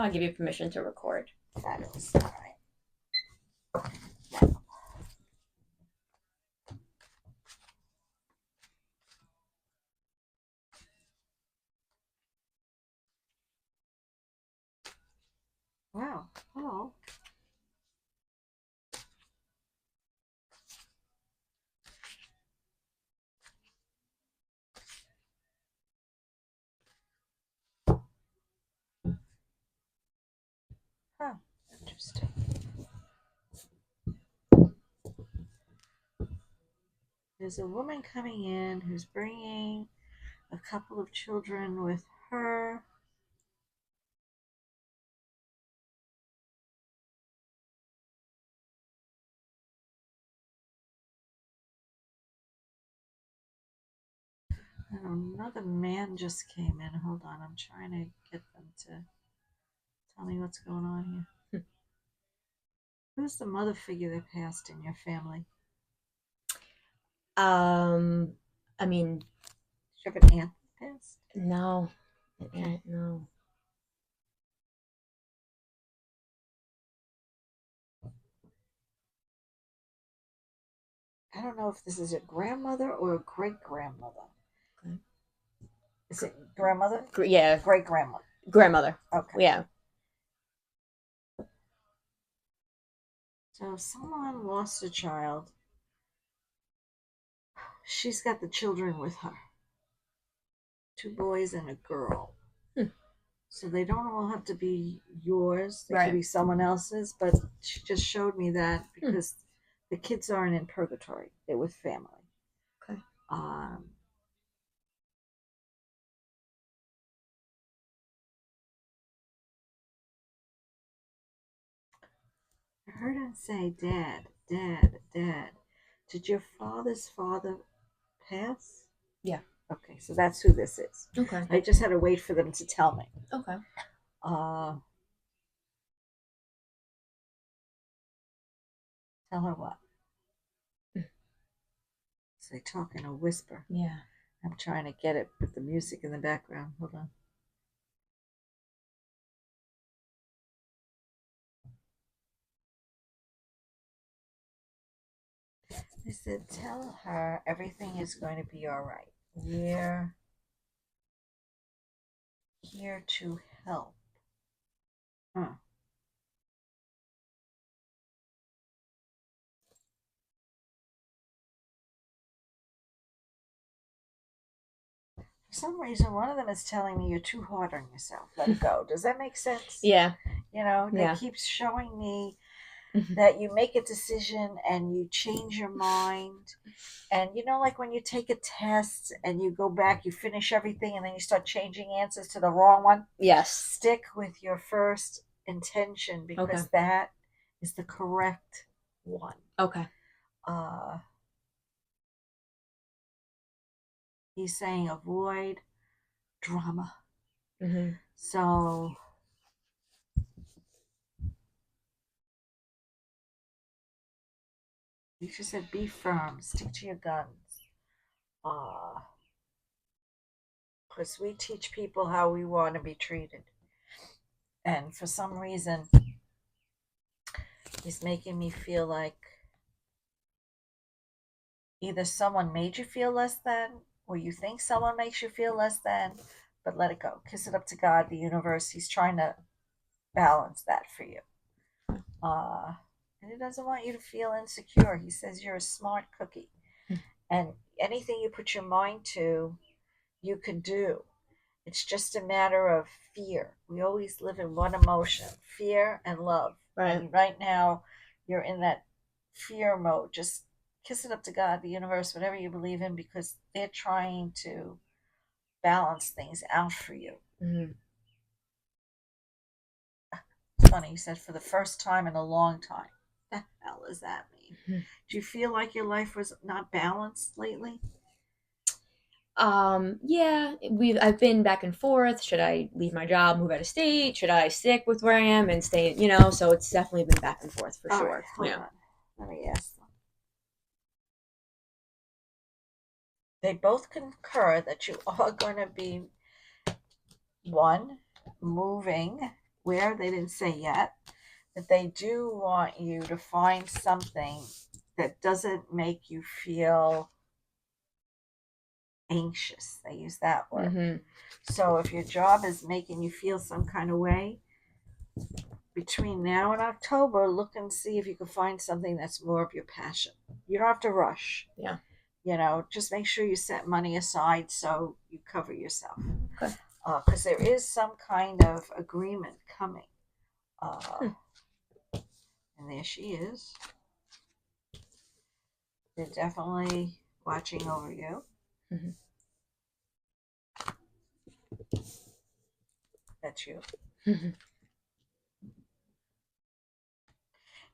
now, I give you permission to record. Fabulous. All right. Now. Wow. Oh. Huh. Interesting. There's a woman coming in who's bringing a couple of children with her. And another man just came in. Hold on, I'm trying to get them to tell me what's going on here. Who's the mother figure that passed in your family? I mean, Do you have an aunt that passed? no. Okay. No. I don't know if this is a grandmother or a great grandmother. Okay. Is it grandmother? Yeah. Great grandmother. Grandmother. Okay. Yeah. So if someone lost a child, she's got the children with her. 2 boys and a girl. So they don't all have to be yours. They could be someone else's, but she just showed me that because the kids aren't in purgatory. They're with family. Okay. I heard him say, Dad, Dad, Dad. Did your father's father pass? Yeah. Okay, so that's who this is. Okay. I just had to wait for them to tell me. Okay. Tell her what? So they talk in a whisper. Yeah. I'm trying to get it with the music in the background. Hold on. I said, tell her everything is going to be all right. We're here to help. Huh. For some reason, one of them is telling me you're too hard on yourself. Let it go. Does that make sense? Yeah. You know, they keep showing me that you make a decision and you change your mind. And you know, like when you take a test and you go back, you finish everything, and then you start changing answers to the wrong one? Yes. Stick with your first intention because that is the correct one. Okay. He's saying avoid drama. Mm-hmm. So you just said be firm, stick to your guns. Because we teach people how we want to be treated. And for some reason, he's making me feel like either someone made you feel less than, or you think someone makes you feel less than, but let it go. Kiss it up to God, the universe. He's trying to balance that for you. And he doesn't want you to feel insecure. He says you're a smart cookie. And anything you put your mind to, you can do. It's just a matter of fear. We always live in one emotion, fear and love. Right. And right now, you're in that fear mode. Just kiss it up to God, the universe, whatever you believe in, because they're trying to balance things out for you. Mm-hmm. It's funny, he said, for the first time in a long time. What the hell does that mean? Mm-hmm. Do you feel like your life was not balanced lately? Yeah, I've been back and forth. Should I leave my job, move out of state? Should I stick with where I am and stay, so it's definitely been back and forth for sure. Right, hold on. Let me ask them. They both concur that you are going to be, one, moving where, they didn't say yet, but they do want you to find something that doesn't make you feel anxious. They use that word. Mm-hmm. So if your job is making you feel some kind of way, between now and October, look and see if you can find something that's more of your passion. You don't have to rush. Yeah. Just make sure you set money aside so you cover yourself. Okay. Because there is some kind of agreement coming. And there she is. They're definitely watching over you. Mm-hmm. That's you. Mm-hmm.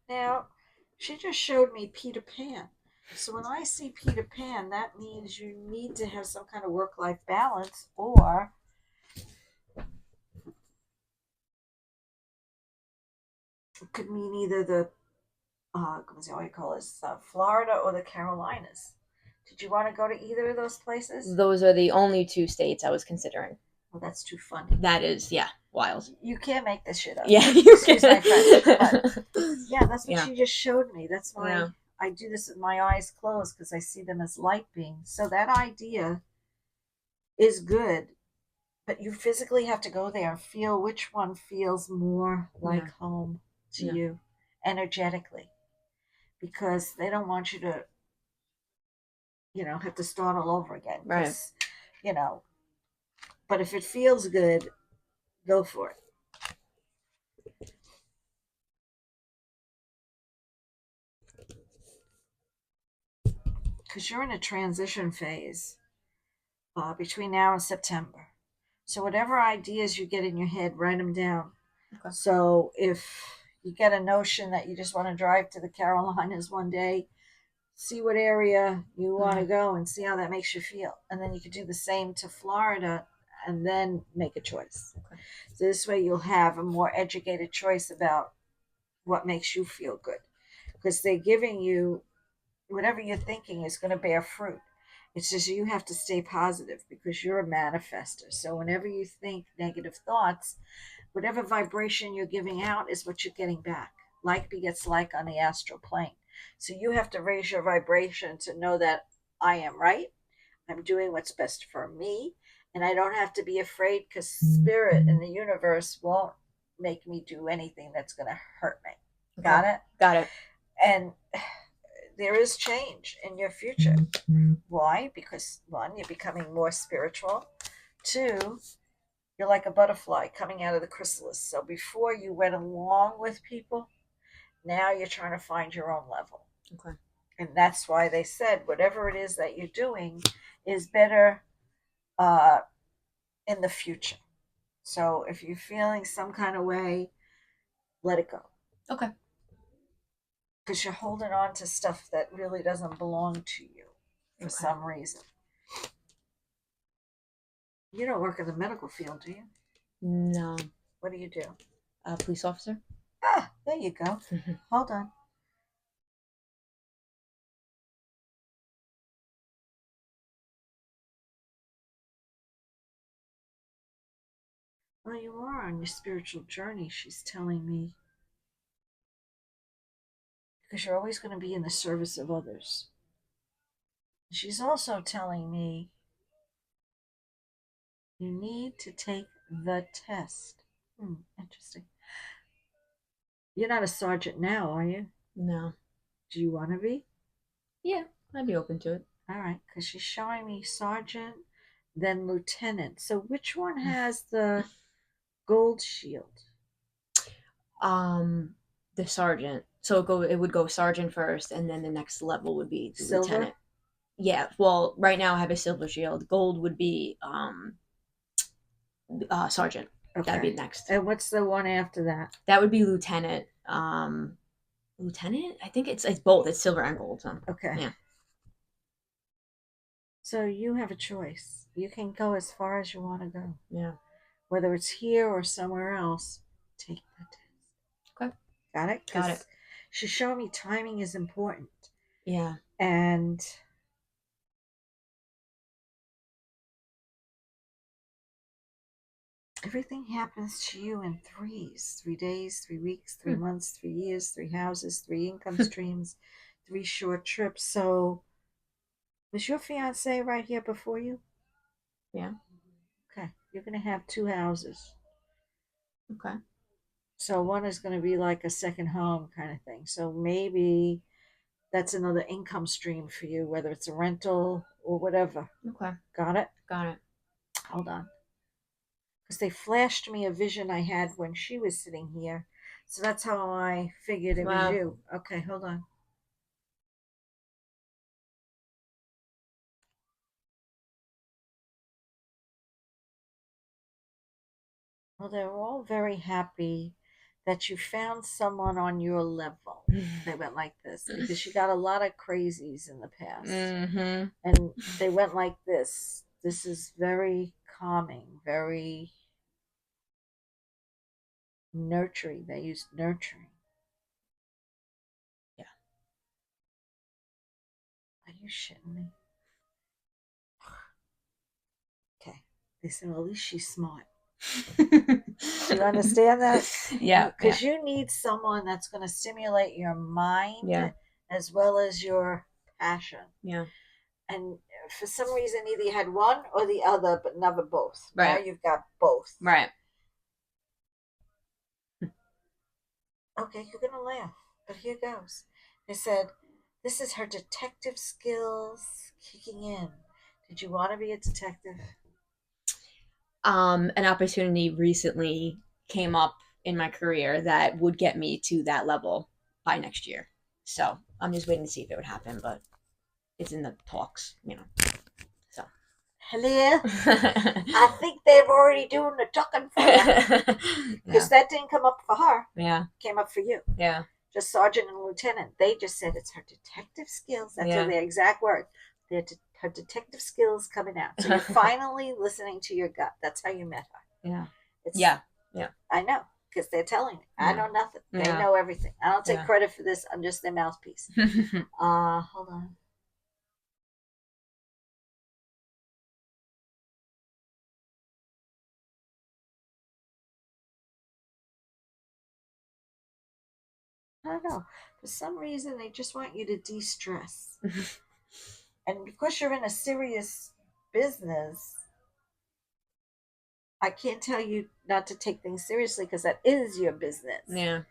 Now, she just showed me Peter Pan. So when I see Peter Pan, that means you need to have some kind of work-life balance, or it could mean either the what do you call this, Florida or the Carolinas. Did you want to go to either of those places? Those are the only 2 states I was considering. Well, that's too funny. That is, yeah, wild. You can't make this shit up. Yeah, you Excuse my French. But yeah, that's what Yeah. she just showed me. That's why Yeah. I do this with my eyes closed, because I see them as light beings. So that idea is good, but you physically have to go there and feel which one feels more like home to you energetically, because they don't want you to have to start all over again. Right. But if it feels good, go for it. Because you're in a transition phase between now and September. So whatever ideas you get in your head, write them down. Okay. So if you get a notion that you just want to drive to the Carolinas one day, see what area you want to go and see how that makes you feel. And then you could do the same to Florida and then make a choice. Okay. So this way you'll have a more educated choice about what makes you feel good. Because they're giving you whatever you're thinking is going to bear fruit. It's just you have to stay positive, because you're a manifester. So whenever you think negative thoughts, whatever vibration you're giving out is what you're getting back. Like begets like on the astral plane. So you have to raise your vibration to know that I am right. I'm doing what's best for me. And I don't have to be afraid, because spirit in the universe won't make me do anything that's going to hurt me. Okay. Got it? Got it. And there is change in your future. Why? Because 1, you're becoming more spiritual. 2, you're like a butterfly coming out of the chrysalis. So before you went along with people, now you're trying to find your own level. Okay. And that's why they said whatever it is that you're doing is better in the future. So if you're feeling some kind of way, let it go. Okay. Because you're holding on to stuff that really doesn't belong to you for some reason. You don't work in the medical field, do you? No. What do you do? Police officer. Ah, there you go. Hold on. Well, you are on your spiritual journey, she's telling me. Because you're always going to be in the service of others. She's also telling me you need to take the test. Interesting. You're not a sergeant now, are you? No. Do you want to be? Yeah, I'd be open to it. All right, because she's showing me sergeant, then lieutenant. So which one has the gold shield? The sergeant. So it would go sergeant first, and then the next level would be the Silver? lieutenant. Yeah. Well, right now I have a silver shield. Gold would be sergeant. Okay. That'd be next. And what's the one after that? That would be lieutenant. Lieutenant? I think it's both. It's silver and gold. So. Okay. Yeah. So you have a choice. You can go as far as you want to go. Yeah. Whether it's here or somewhere else, take the test. Okay. Got it? Got it. She's showing me timing is important. Yeah. And Everything happens to you in threes: 3 days, 3 weeks, 3 months, 3 years, 3 houses, 3 income streams, 3 short trips. So, was your fiance right here before you? Yeah. Okay, you're going to have 2 houses. Okay. So, one is going to be like a second home kind of thing. So, maybe that's another income stream for you, whether it's a rental or whatever. Okay. Got it? Got it. Hold on. Because they flashed me a vision I had when she was sitting here. So that's how I figured it was Wow. you. Okay, hold on. Well, they're all very happy that you found someone on your level. They went like this because you got a lot of crazies in the past. Mm-hmm. And they went like this. This is very calming, very nurturing. They used nurturing. Yeah. Are you shitting me? Okay. They said, well, at least she's smart. Do you understand that? Yeah. Because you need someone that's going to stimulate your mind Yeah. as well as your passion. Yeah. And for some reason, either you had one or the other, but never both. Now Right. you've got both. Right. Okay, you're going to laugh, but here goes. They said, this is her detective skills kicking in. Did you want to be a detective? An opportunity recently came up in my career that would get me to that level by next year. So I'm just waiting to see if it would happen, but it's in the talks, you know. So. Hello? I think they're already doing the talking for you. Because that didn't come up for her. Yeah. It came up for you. Yeah. Just sergeant and lieutenant. They just said it's her detective skills. That's their exact word. Her detective skills coming out. So you're finally listening to your gut. That's how you met her. Yeah. It's, Yeah. Yeah. I know, because they're telling me. I know nothing. They Yeah. know everything. I don't take Yeah. credit for this. I'm just their mouthpiece. Hold on. I don't know. For some reason, they just want you to de-stress. And because you're in a serious business, I can't tell you not to take things seriously because that is your business. Yeah.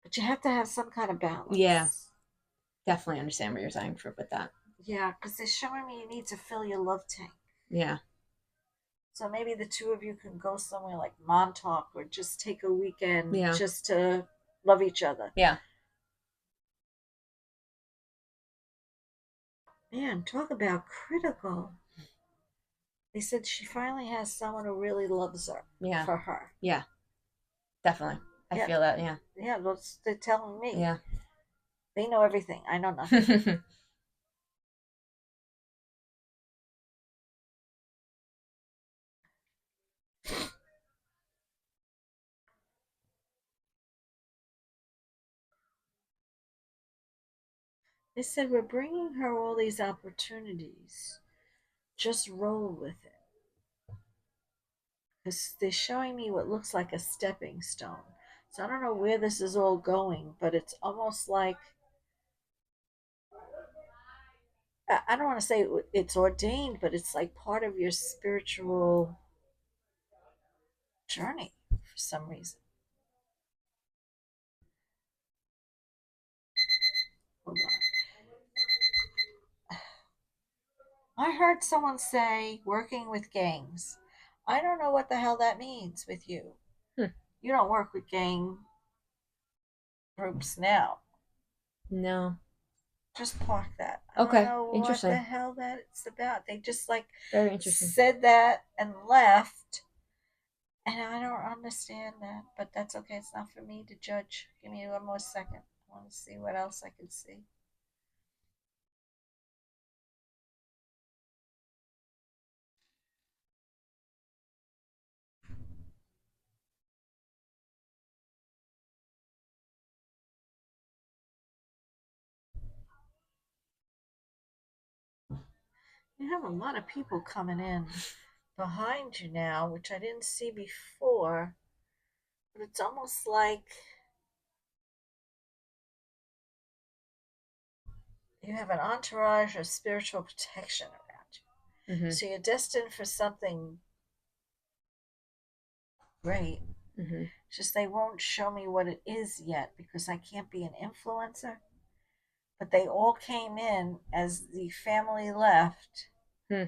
But you have to have some kind of balance. Yeah. Definitely understand what you're saying with that. Yeah, because they're showing me you need to fill your love tank. Yeah. So maybe the two of you can go somewhere like Montauk or just take a weekend just to love each other. Yeah. Man, talk about critical. They said she finally has someone who really loves her. Yeah. For her. Yeah. Definitely. I feel that. Yeah. Yeah, they're telling me. Yeah. They know everything. I know nothing. They said, we're bringing her all these opportunities. Just roll with it. Because they're showing me what looks like a stepping stone. So I don't know where this is all going, but it's almost like, I don't want to say it's ordained, but it's like part of your spiritual journey for some reason. Hold on. I heard someone say working with gangs. I don't know what the hell that means with you. You don't work with gang groups now. No. Just park that. I Okay. don't know what the hell that's about. They just like very interesting said that and left. And I don't understand that, but that's okay. It's not for me to judge. Give me one more second. I want to see what else I can see. You have a lot of people coming in, behind you now, which I didn't see before, but it's almost like you have an entourage of spiritual protection around you. Mm-hmm. So you're destined for something great. Mm-hmm. Just they won't show me what it is yet because I can't be an influencer. But they all came in as the family left, Hmm.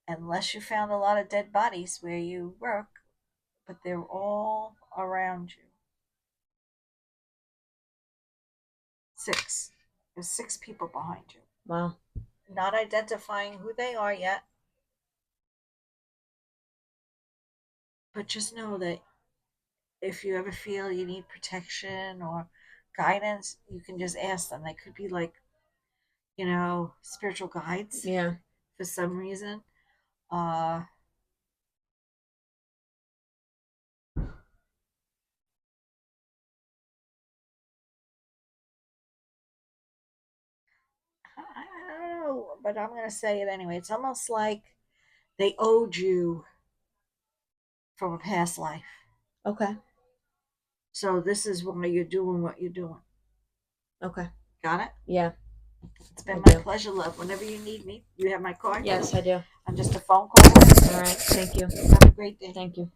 unless you found a lot of dead bodies where you work, but they're all around you. Six. There's six people behind you. Wow. Not identifying who they are yet, but just know that if you ever feel you need protection or guidance, you can just ask them. They could be like, spiritual guides Yeah. for some reason. Uh, I don't know, but I'm going to say it anyway. It's almost like they owed you from a past life. Okay. So this is why you're doing what you're doing. Okay. Got it? Yeah. It's been I my do. pleasure, love. Whenever you need me, you have my card? Yes, I do. I'm just a phone call away. All right. Thank you. Have a great day. Thank you.